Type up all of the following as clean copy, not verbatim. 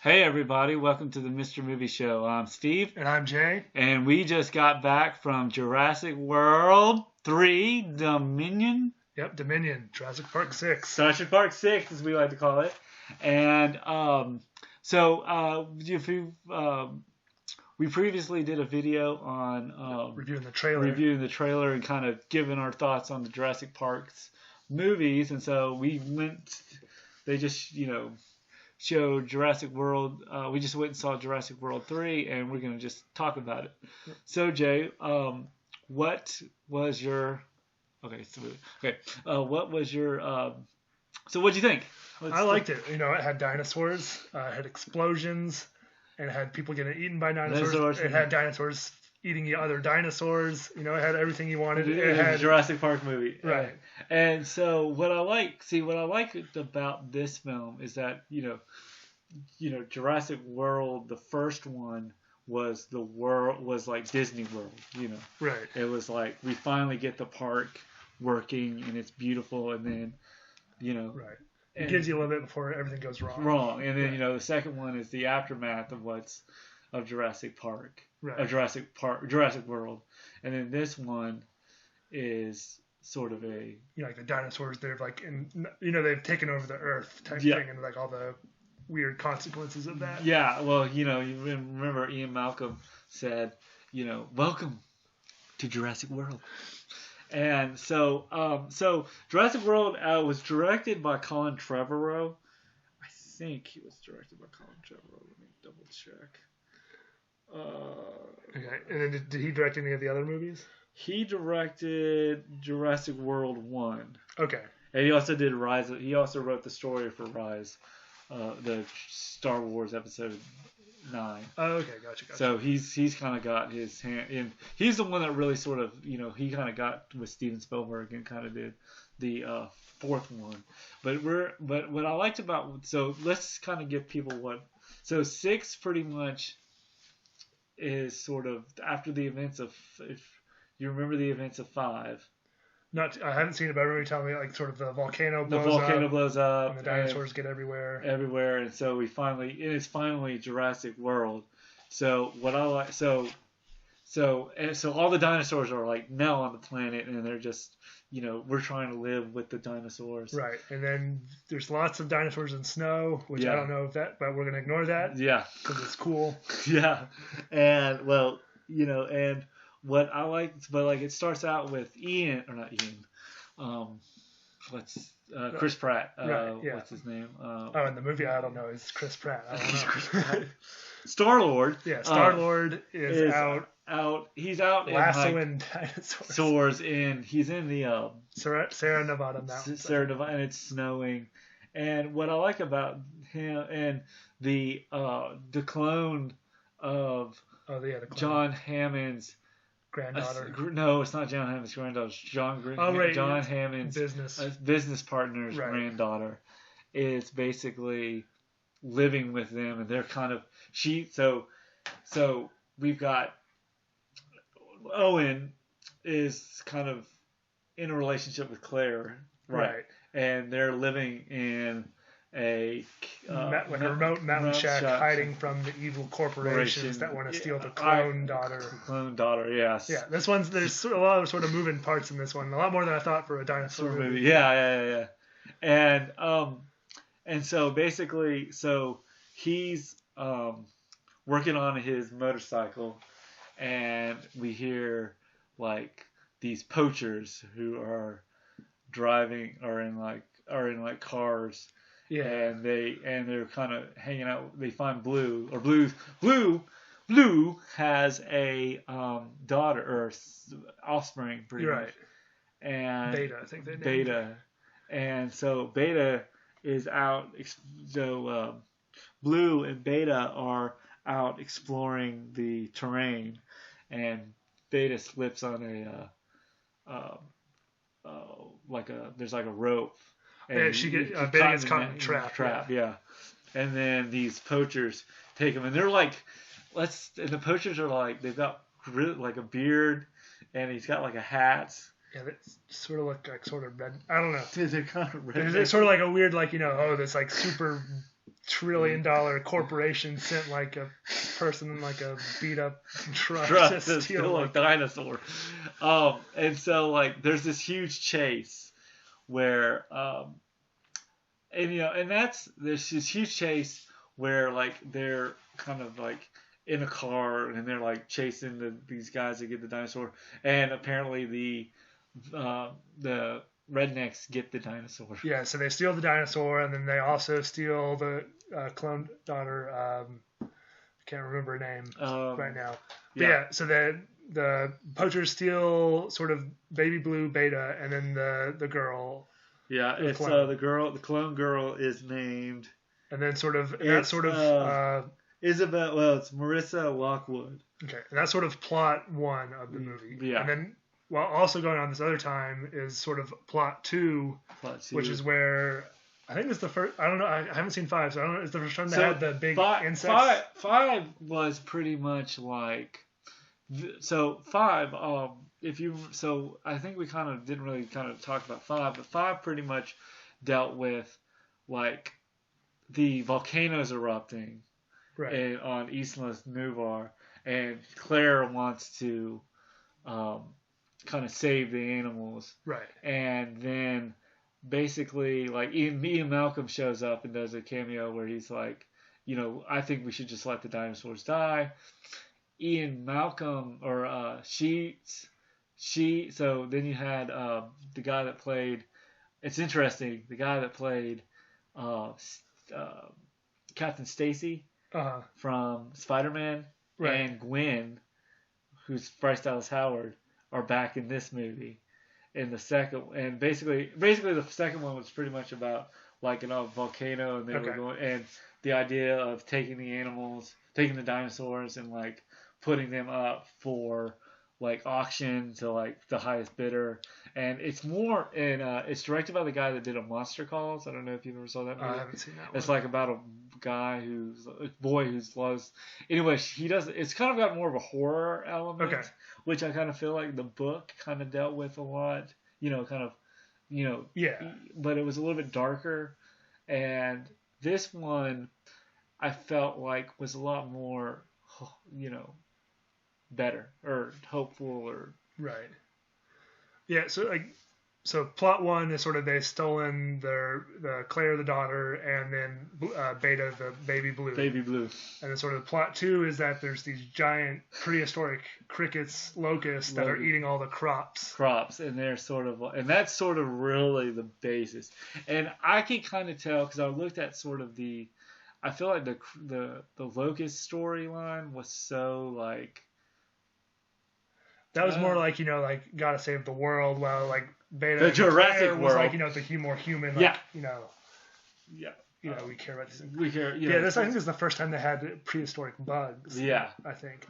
Hey everybody, welcome to the Mr. Movie Show. I'm Steve. And I'm Jay. And we just got back from Jurassic World 3 Dominion. Yep, Dominion, Jurassic Park 6. Jurassic Park 6, as we like to call it. And we previously did a video on reviewing the trailer and kind of giving our thoughts on the Jurassic Park's movies. And so they just, showed Jurassic World. We just went and saw Jurassic World 3, and we're going to just talk about it. So, Jay, what was your... what was your... so, what'd you think? I liked it. It had dinosaurs, it had explosions, and it had people getting eaten by dinosaurs. It had dinosaurs eating other dinosaurs. It had everything you wanted. It had a Jurassic Park movie. Right. And so what I like about this film is that, Jurassic World, the first one was like Disney World, Right. It was like we finally get the park working and it's beautiful, and then, Right. It gives you a little bit before everything goes wrong. And then, the second one is the aftermath of Jurassic Park. Right. Of Jurassic World. And then this one is sort of a... like the dinosaurs, they're like, they've taken over the Earth type thing, and like all the weird consequences of that. Yeah, well, you remember Ian Malcolm said, welcome to Jurassic World. And so Jurassic World was directed by Colin Trevorrow. I think he was directed by Colin Trevorrow. Let me double check. Okay, and then did he direct any of the other movies? He directed Jurassic World 1. Okay. And he also did Rise. He also wrote the story for Rise, the Star Wars Episode 9. Oh, okay, gotcha. So he's kind of got his hand in. He's the one that really sort of, he kind of got with Steven Spielberg and kind of did the fourth one. But what I liked about, so let's kind of give people so 6 pretty much is sort of after the events of, if you remember the events of 5. I haven't seen it, but everybody tell me like sort of the volcano blows up, and the dinosaurs get everywhere, and so it's finally Jurassic World. So what I like, so all the dinosaurs are like now on the planet, and they're just, we're trying to live with the dinosaurs. Right, and then there's lots of dinosaurs in snow, which I don't know if that, but we're gonna ignore that. Yeah, because it's cool. Yeah, and well, and what I like, but like it starts out with Chris Pratt. Right, yeah. What's his name? In the movie, I don't know. It's Chris Pratt. I don't know. Chris Pratt. Star-Lord. Yeah, Star-Lord is out. He's out lassoing dinosaurs. He's in the Sierra Nevada mountains. And it's snowing. And what I like about him and the clone of John Hammond's granddaughter. No, it's not John Hammond's granddaughter. It's John Hammond's business partner's granddaughter is basically living with them, and they're kind of so we've got Owen is kind of in a relationship with Claire, right? And they're living in a remote mountain shack, hiding from the evil corporations that want to steal the clone daughter. Clone daughter, yes. Yeah, there's a lot of sort of moving parts in this one. A lot more than I thought for a dinosaur movie. Yeah. And so basically, he's working on his motorcycle, and we hear like these poachers who are in cars. Yeah, and they're kind of hanging out. They find Blue has a daughter or offspring, pretty much. And Beta, I think they named Beta, and so Beta is out. So Blue and Beta are out exploring the terrain, and Beta slips on there's like a rope. And Beta gets caught in a trap. Yeah. And then these poachers take him, and they're like, and the poachers are like, they've got like a beard, and he's got like a hat. Yeah, they sort of look like sort of red. I don't know. They're kind of red. It's sort of like a weird, this like super $1 trillion corporation sent like a person in like a beat up truck to steal a dinosaur. And so like there's this huge chase where and there's this huge chase where like they're kind of like in a car and they're like chasing these guys that get the dinosaur, and apparently the rednecks get the dinosaur. Yeah, so they steal the dinosaur, and then they also steal the clone daughter. I can't remember her name right now. But yeah, so the poachers steal sort of baby blue Beta, and then the girl. Yeah, it's the girl. The clone girl is named. And then Isabel. Well, it's Marissa Lockwood. Okay, and that's sort of plot 1 of the movie. Yeah. And then, while also going on this other time, is sort of plot 2, which is where I think it's the first. I don't know. I haven't seen 5, so I don't know. It's the first time they had the big insects. 5 was pretty much like. So 5. I think we kind of didn't really kind of talk about 5, but 5 pretty much dealt with like the volcanoes erupting. Right. On Isla Nublar, and Claire wants to kind of save the animals. Right. And then basically, like, Ian Malcolm shows up and does a cameo where he's like, I think we should just let the dinosaurs die. Ian Malcolm, or so then you had the guy that played, it's interesting, the guy that played Captain Stacy. From Spider-Man, right. And Gwen, who's Bryce Dallas Howard, are back in this movie. In the second, and basically the second one was pretty much about like a volcano, and they were going, and the idea of taking the dinosaurs, and like putting them up for like auction to like the highest bidder. And it's it's directed by the guy that did A Monster Calls. I don't know if you ever saw that movie. I haven't seen that one. It's like about a boy who's lost. Anyway, it's kind of got more of a horror element, which I kind of feel like the book kind of dealt with a lot. Yeah. But it was a little bit darker, and this one I felt like was a lot more, better or hopeful or right. Yeah, so plot 1 is sort of they've stolen the Claire, the daughter, and then Beta, the baby blue. Baby blue. And then sort of plot 2 is that there's these giant prehistoric locusts that are eating all the crops. And they're and that's sort of really the basis. And I can kind of tell because I looked at sort of I feel like the locust storyline was so like. That was more like, like gotta save the world, while like Beta the Jurassic was world. Like, the more human, like, we care about these things. We care, this I think is the first time they had prehistoric bugs. Yeah. I think.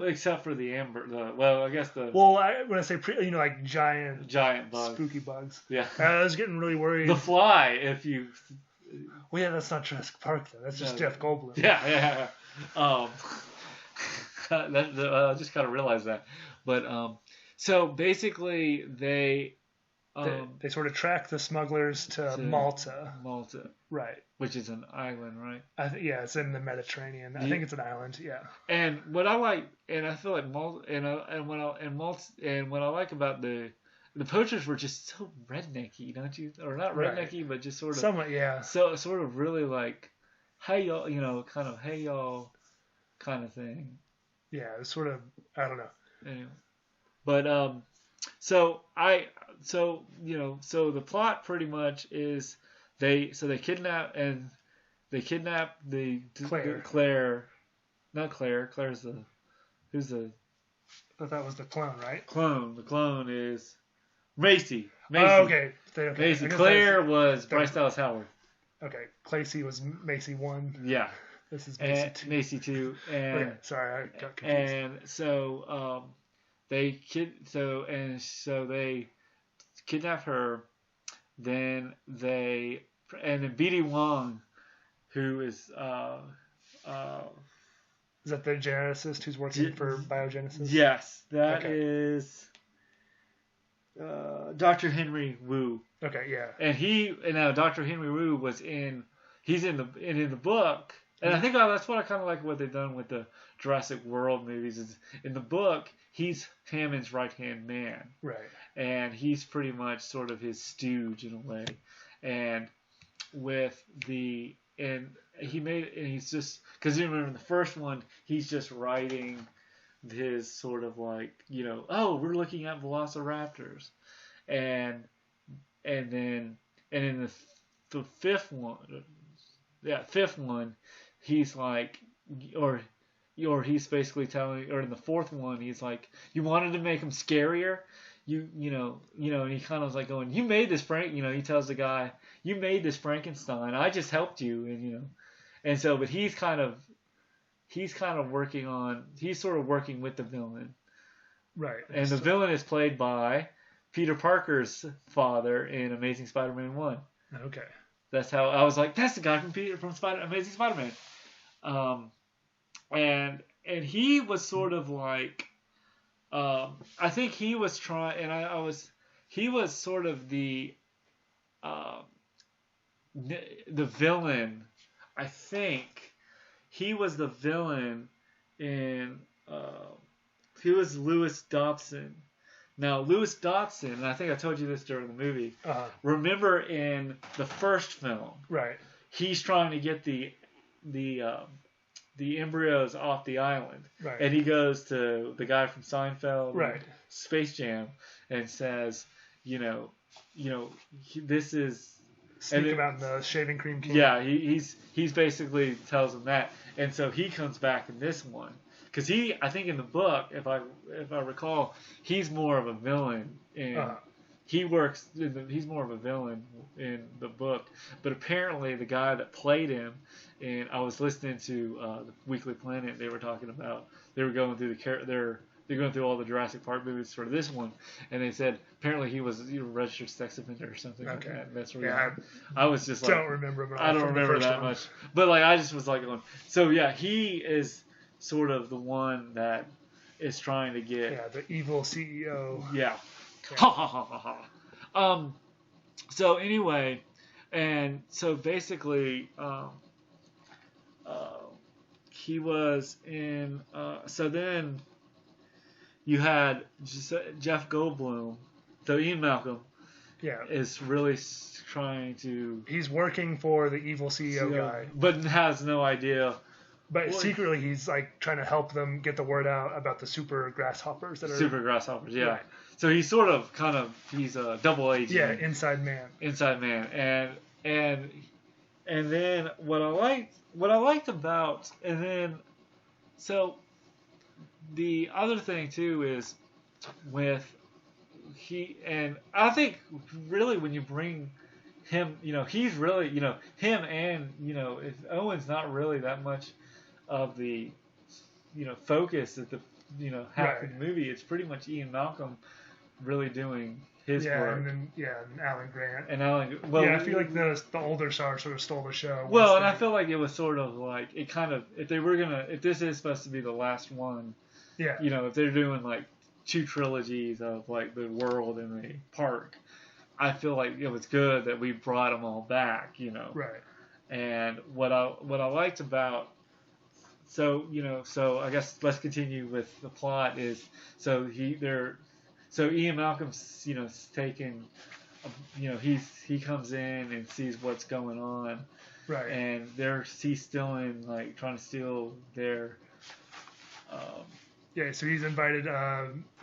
Except for the amber, I guess the. Well, when I say like giant bugs. Spooky bugs. Yeah. I was getting really worried. The Fly, if you. Well, yeah, that's not Jurassic Park though. That's just Jeff Goldblum. Yeah. I just kind of realized that. But so basically they sort of track the smugglers to Malta. Malta, right? Which is an island, right? It's in the Mediterranean. I think it's an island. Yeah. And what I like, and I feel like Malta, and what I like about the poachers were just so rednecky, don't you? Or not rednecky, but just sort of somewhat, yeah. So sort of really like, hey y'all, kind of hey y'all, kind of thing. Yeah, it was sort of, I don't know. Anyway, but so the plot pretty much is they kidnap the Claire, not Claire. Claire's who's the. I thought that was the clone, right? The clone is Macy. Oh, okay. Macy. Claire was Bryce Dallas Howard. Okay. Clacy was Macy 1. Yeah. This is Macy 2. Macy 2. And sorry, I got confused. And so they kidnap her. Then B.D. Wong, who is is that the geneticist who's working for Biogenesis? Yes, that is Dr. Henry Wu. Okay, yeah. And now Dr. Henry Wu was in he's in the book, and I think that's what I kind of like what they've done with the Jurassic World movies. Is in the book he's Hammond's right hand man, right? And he's pretty much sort of his stooge in a way, and with the and he's just because you remember in the first one he's just writing his sort of like oh we're looking at velociraptors, and then in the fifth one he's like or he's basically telling, or in the fourth one he's like, you wanted to make him scarier, and he kind of was like going, you made this he tells the guy, you made this Frankenstein, I just helped you, and so but he's kind of working with the villain, right? And the villain is played by Peter Parker's father in Amazing Spider-Man 1. Okay. That's how I was like, that's the guy from Amazing Spider-Man. And he was sort of like, I think he was trying, and he was sort of the villain. I think he was the villain in, he was Lewis Dobson. Now, Lewis Dobson, and I think I told you this during the movie, remember in the first film, right? He's trying to get the embryos off the island, right? And he goes to the guy from Seinfeld, right? Space Jam, and says, this is sneak him out in the shaving cream can. Yeah, he's basically tells him that, and so he comes back in this one. Because I think in the book, if I recall, he's more of a villain in. He's more of a villain in the book. But apparently, the guy that played him, and I was listening to the Weekly Planet, they were talking about they were going through they're going through all the Jurassic Park movies for this one, and they said apparently he was a registered sex offender or something like that. And that's where I was just like, don't remember. I don't remember that much, but like I just was like going. So yeah, he is sort of the one that is trying to get the evil CEO. Yeah. Ha ha ha ha ha. So anyway, and so basically, he was in. So then you had Jeff Goldblum, so Ian Malcolm. Yeah. Is really trying to. He's working for the evil CEO guy, but has no idea. But secretly, he's like trying to help them get the word out about the super grasshoppers that are super grasshoppers. Yeah. Right. So he's he's a double agent. Yeah, inside man. Inside man, and then what I liked about, and then so the other thing too is with I think really when you bring him, he's really, him and if Owen's not really that much of the focus at the half of the movie, it's pretty much Ian Malcolm really doing his work. And Alan Grant. I feel like the older stars sort of stole the show. Well, and I feel like it was sort of like it kind of if this is supposed to be the last one, if they're doing like 2 trilogies of like the world and the park, I feel like it was good that we brought them all back, Right. And what I liked about so I guess let's continue with the plot is so Ian Malcolm's taken he comes in and sees what's going on, right, and he's still in like trying to steal their so he's invited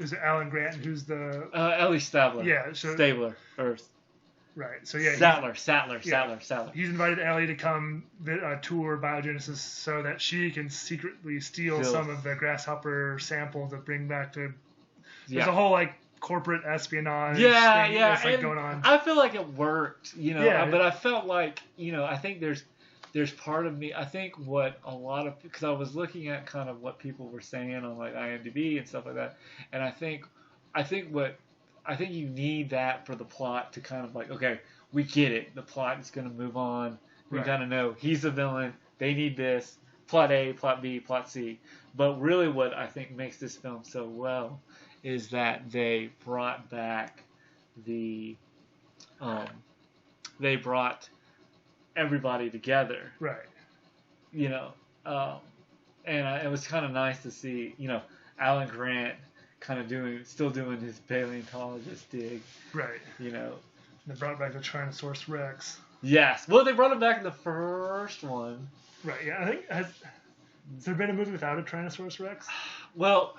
is it Alan Grant who's the Ellie Stabler Stabler or right, so Sattler. He's invited Ellie to come tour biogenesis so that she can secretly steal some of the grasshopper sample to bring back to. There's a whole like corporate espionage thing that's like going on. I feel like it worked, but I felt like I think there's part of me. I think what a lot of because I was looking at kind of what people were saying on like IMDb and stuff like that, and I think you need that for the plot to kind of like, okay, we get it. The plot is going to move on. We kind of know he's the villain. They need this. Plot A, plot B, plot C. But really what I think makes this film so well is that they brought back the... they brought everybody together. Right. You know, and it was kind of nice to see, Alan Grant kind of still doing his paleontologist dig. Right. They brought back the Tyrannosaurus Rex. Yes. Well, they brought him back in the first one. Right. Yeah. I think has there been a movie without a Tyrannosaurus Rex? Well,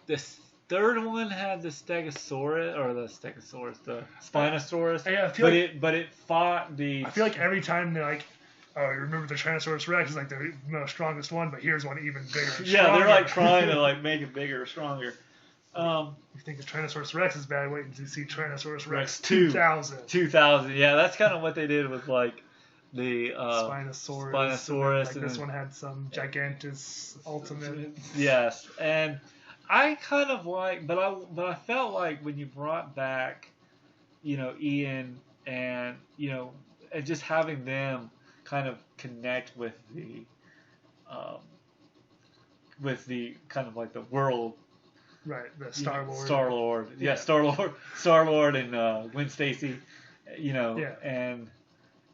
this third one had the the Spinosaurus. Yeah, but it fought the. I feel like every time they're like, oh, you remember the Tyrannosaurus Rex is like the most strongest one, but here's one even bigger. And yeah, they're like trying to like make it bigger or stronger. You think the Tyrannosaurus Rex is bad? Wait until you see Tyrannosaurus Rex 2000. 2000, yeah, that's kind of what they did with like the Spinosaurus. Like this one had some Gigantus Ultimate. Yes, and I kind of like, but I felt like when you brought back, Ian and and just having them kind of connect with the kind of like the world. Right, the Star-Lord. Star-Lord. Yeah, Star-Lord and Gwen Stacy, Yeah. and,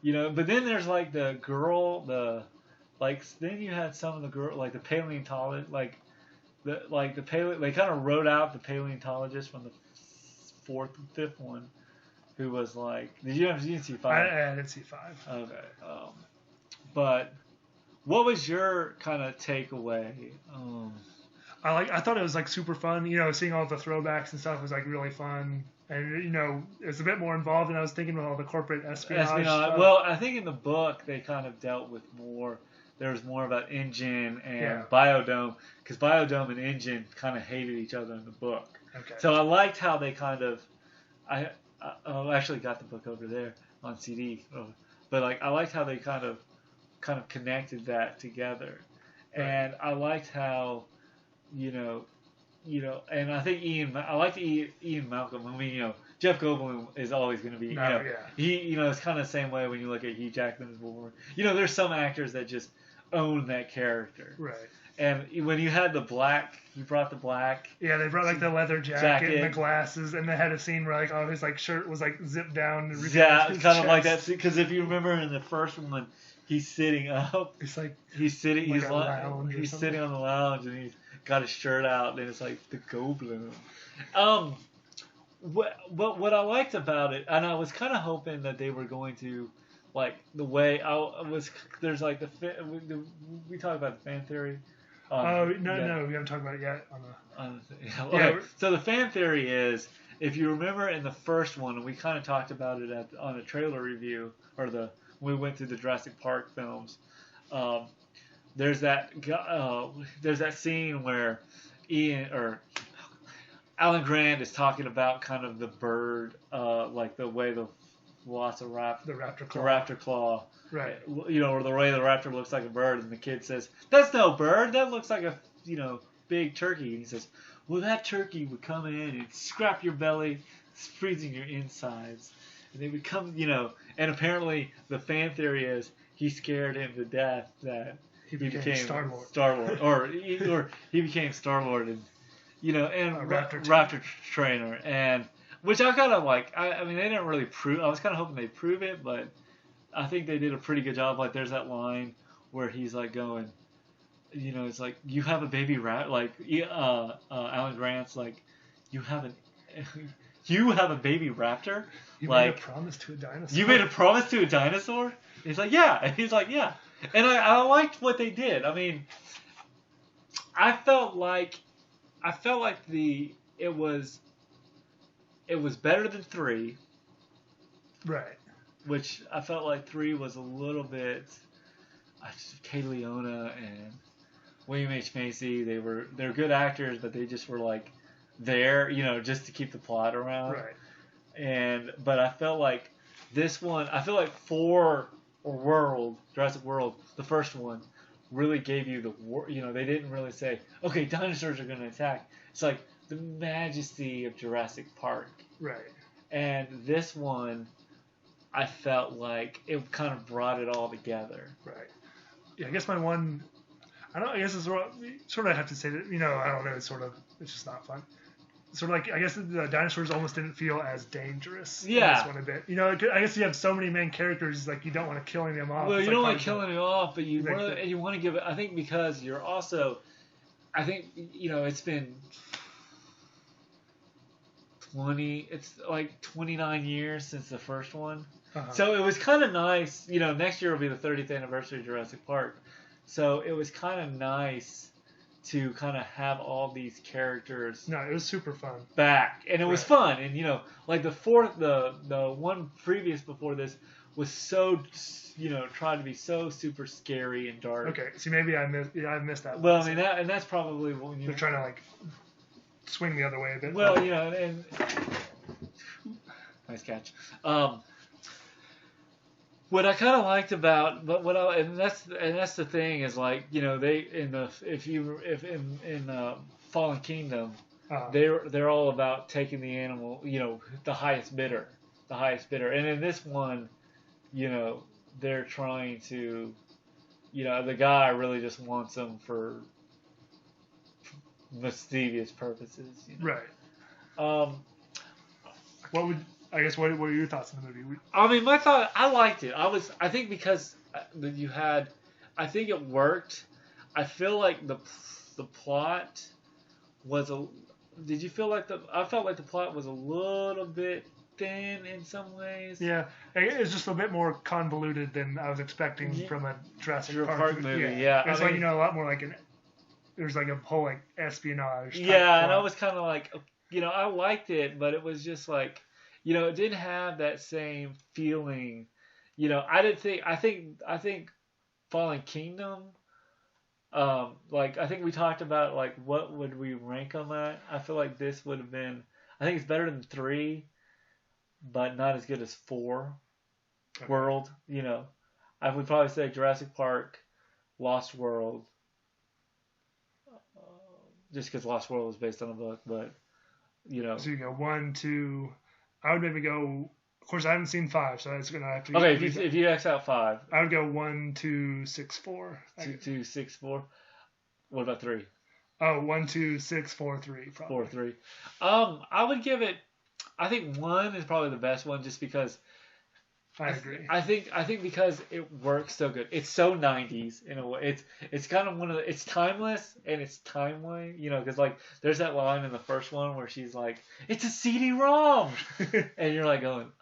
but then there's like the girl, then you had some of the girl, like the paleontologist, they kind of wrote out the paleontologist from the fourth and fifth one, who was like, you didn't see 5? I didn't see 5. Okay. But what was your kind of takeaway? I thought it was like super fun. Seeing all the throwbacks and stuff was like really fun, and it's a bit more involved than I was thinking with all the corporate espionage stuff. Well, I think in the book they kind of dealt with more. There was more about Engine and Biodome, because Biodome and Engine kind of hated each other in the book. Okay. So I liked how they kind of. I actually got the book over there on CD, but like I liked how they kind of connected that together, right. And I liked how. And I think I like Ian Malcolm. I mean, Jeff Goldblum is always going to be, he, it's kind of the same way when you look at Hugh Jackman as Wolverine. There's some actors that just own that character. Right. And when you had the black, you brought the black. Yeah, they brought like the leather jacket and the glasses, and they had a scene where like his like shirt was like zipped down. And yeah, kind of like that. Because if you remember in the first one, he's sitting up. It's like he's sitting. Like he's sitting on the lounge, and he's got his shirt out, and it's like the Goldblum. What I liked about it, and I was kind of hoping that they were going to, like the way there's like we talked about the fan theory. No, we haven't talked about it yet. Okay, so the fan theory is, if you remember in the first one, and we kind of talked about it on a trailer review, or when we went through the Jurassic Park films. There's that scene where Alan Grant is talking about kind of the bird, like the way the Velociraptor, the raptor claw, right? Or the way the raptor looks like a bird, and the kid says, "That's no bird. That looks like a big turkey." And he says, "Well, that turkey would come in and scrap your belly, freezing your insides." And they would come, and apparently the fan theory is he scared him to death that. He became Star-Lord. or he became Star-Lord, and and Raptor trainer, and which I kind of like. I mean, they didn't really prove. I was kind of hoping they'd prove it, but I think they did a pretty good job. Like, there's that line where he's like going, it's like, you have a baby rat. Like, Alan Grant's like, you have a baby raptor. You made a promise to a dinosaur. You made a promise to a dinosaur. He's like, yeah. And he's like, yeah. And I liked what they did. I mean, I felt like it was better than 3. Right. Which I felt like 3 was a little bit. Kay Leona and William H. Macy, they're good actors, but they just were like there, just to keep the plot around. Right. But I felt like this one. I feel like 4. Or Jurassic World, the first one, really gave you they didn't really say, okay, dinosaurs are going to attack. It's like the majesty of Jurassic Park. Right. And this one, I felt like it kind of brought it all together. Right. Yeah, I guess my one, I guess it's sort of have to say that, I don't know, it's just not fun. sort of like, I guess the dinosaurs almost didn't feel as dangerous. Yeah. In this one a bit. You know, I guess you have so many main characters, like you don't want to kill any of them off. Well, it's you don't like want to kill any off, but you want to give it. I think because you're also, I think it's been 29 years since the first one. Uh-huh. So it was kind of nice. Next year will be the 30th anniversary of Jurassic Park. So it was kind of nice to kind of have all these characters. No, it was super fun. Back, and it was fun, and like the one previous before this was so tried to be so super scary and dark. Okay, see, maybe I missed that. Well, I mean and that's probably what they're trying to like swing the other way a bit. Well, and nice catch. What I kind of liked about, and that's the thing is like they in Fallen Kingdom, they're all about taking the animal, the highest bidder, and in this one, they're trying to, the guy really just wants them for mischievous purposes. Right. What were your thoughts on the movie? I mean, my thought, I liked it. I think because I think it worked. I feel like the plot was did you feel like I felt like the plot was a little bit thin in some ways. Yeah, it's just a bit more convoluted than I was expecting from a Jurassic Park movie. Yeah. It's like, a lot more like there's like a whole like espionage. Yeah, and I was kind of like, I liked it, but it was just like, it didn't have that same feeling. I didn't think. I think Fallen Kingdom. Like I think we talked about like what would we rank on that. I feel like this would have been. I think it's better than 3, but not as good as 4. Okay. World. I would probably say Jurassic Park, Lost World. Just because Lost World was based on a book, but So you go 1, 2. I would maybe go. Of course, I haven't seen 5, so it's gonna have to. Okay, if you X out 5, I would go 1, 2, 6, 4. 2, 6, 4. What about 3? Oh, 1, 2, 6, 4, 3. Probably. 4, 3. I would give it. I think 1 is probably the best one, just because. I agree. I think because it works so good. It's so 90s in a way. It's kind of it's timeless and it's timely, because like there's that line in the first one where she's like, "It's a CD-ROM," and you're like going,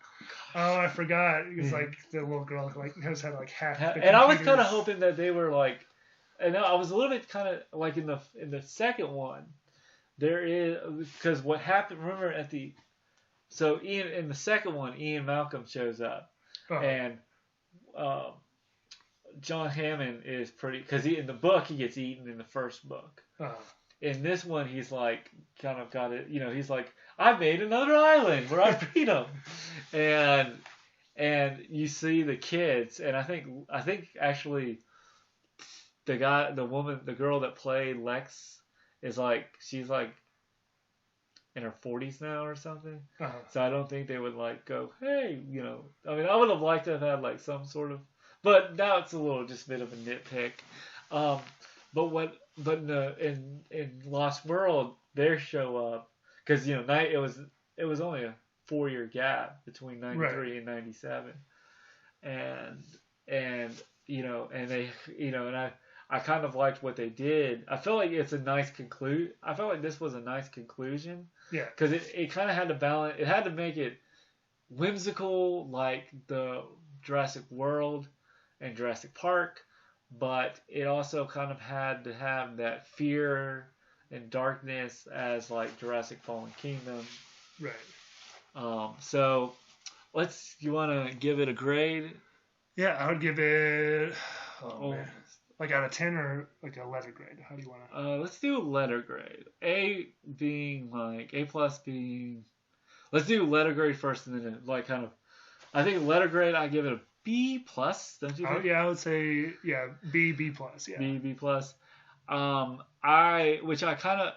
"Oh, I forgot." It's like the little girl like knows how to like hack. And I was kind of hoping that they were like, and I was a little bit kind of like in the second one, there is because what happened. Remember so Ian in the second one, Ian Malcolm shows up. Uh-huh. And John Hammond is pretty, because in the book he gets eaten in the first book. Uh-huh. In this one he's like kind of got it, he's like, I made another island where I breed them, and you see the kids, and I think actually the girl that played Lex is like, she's like in her 40s now or something. Uh-huh. So I don't think they would like go, hey, I mean, I would have liked to have had like some sort of, but now it's a little just a bit of a nitpick. But in Lost World, they show up because it was only a 4-year gap between 93 and 97, and they and I kind of liked what they did. I feel like it's a nice conclude. I felt like this was a nice conclusion. Yeah. Because it kind of had to balance. It had to make it whimsical like the Jurassic World and Jurassic Park, but it also kind of had to have that fear and darkness as like Jurassic Fallen Kingdom. Right. So you want to give it a grade? Yeah, I would give it. Oh man. Like out of 10 or like a letter grade? How do you want to? Let's do a letter grade. A being like A+ being. Let's do letter grade first, and then like kind of. I think letter grade. I give it a B+. Don't you think? Yeah, I would say B+. Yeah. B+. Which I kind of.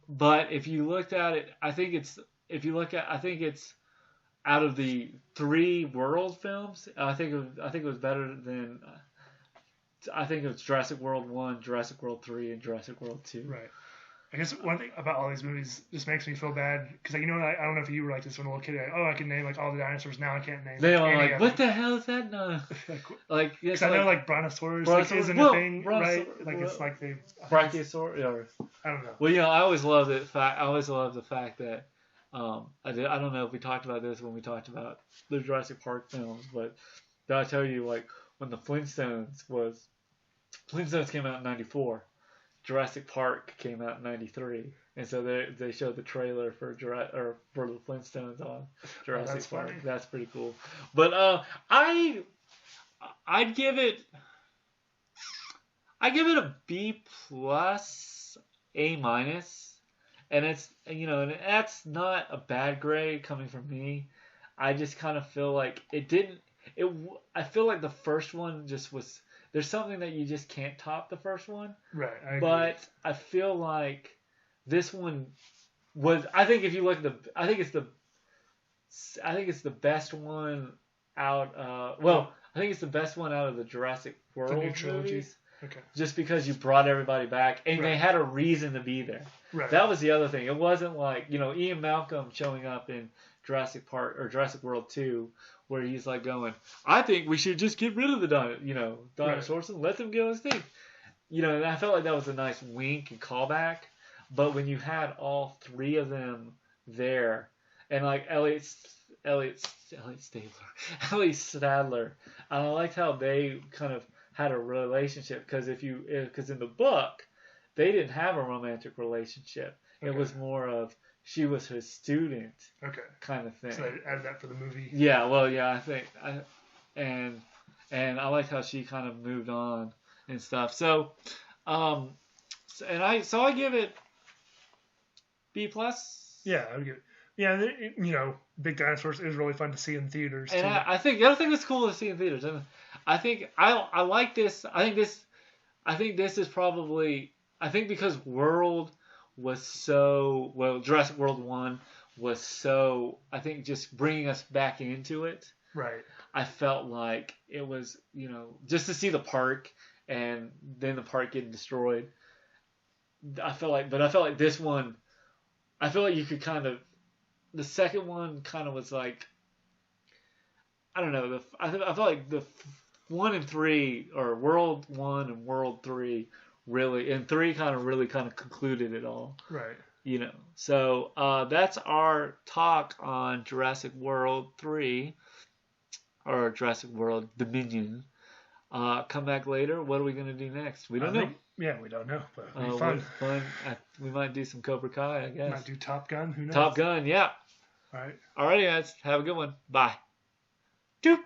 But if you looked at it, I think it's out of the 3 world films. I think it was better than. I think it was Jurassic World 1, Jurassic World 3, and Jurassic World 2. Right. I guess one thing about all these movies just makes me feel bad because, like, I don't know if you were like this when a little kid. Like, I can name like all the dinosaurs. Now I can't name. They are like, what the hell is that? No. Like, because I know like Brontosaurus like, isn't a thing, right? Like it's like they Brachiosaurus. I don't know. Well, I always love the fact that I don't know if we talked about this when we talked about the Jurassic Park films, but did I tell you like when the Flintstones came out in '94. Jurassic Park came out in '93, and so they showed the trailer for for the Flintstones on Jurassic Park. Funny. That's pretty cool. But I'd give it a B plus, A minus, and it's and that's not a bad grade coming from me. I just kind of feel like I feel like the first one just was. There's something that you just can't top the first one. Right. I agree. But I feel like this one was. I think if you look at I think it's the best one out. I think it's the best one out of the Jurassic World movies. Okay. Just because you brought everybody back and Right. they had a reason to be there. Right. That was the other thing. It wasn't like Ian Malcolm showing up in Jurassic Park or Jurassic World 2. Where he's like going, I think we should just get rid of the dinosaurs and let them go extinct. And I felt like that was a nice wink and callback. But when you had all three of them there, and like Elliot Sadler, I liked how they kind of had a relationship because in the book they didn't have a romantic relationship. Okay. It was more of she was his student, kind of thing. So they added that for the movie. Yeah, well, yeah, I think, and I like how she kind of moved on and stuff. So, I give it B plus. Yeah, I would give it. Yeah, big dinosaurs is really fun to see in theaters. And too. I think the other thing that's cool to see in theaters, and I think I like this. I think this is probably because World was so Jurassic World 1 was so I think just bringing us back into it. Right. I felt like it was just to see the park and then the park getting destroyed. I felt like this one. I feel like you could kind of the second one kind of was like I don't know I felt like the 1 and 3 or World 1 and World 3. Really, and 3 kind of concluded it all. Right. So that's our talk on Jurassic World 3 or Jurassic World Dominion. Come back later. What are we going to do next? We don't know. We don't know, but it'll be fun. We might do some Cobra Kai, I guess. Might do Top Gun. Who knows? Top Gun, yeah. All right. Alrighty, guys. Have a good one. Bye.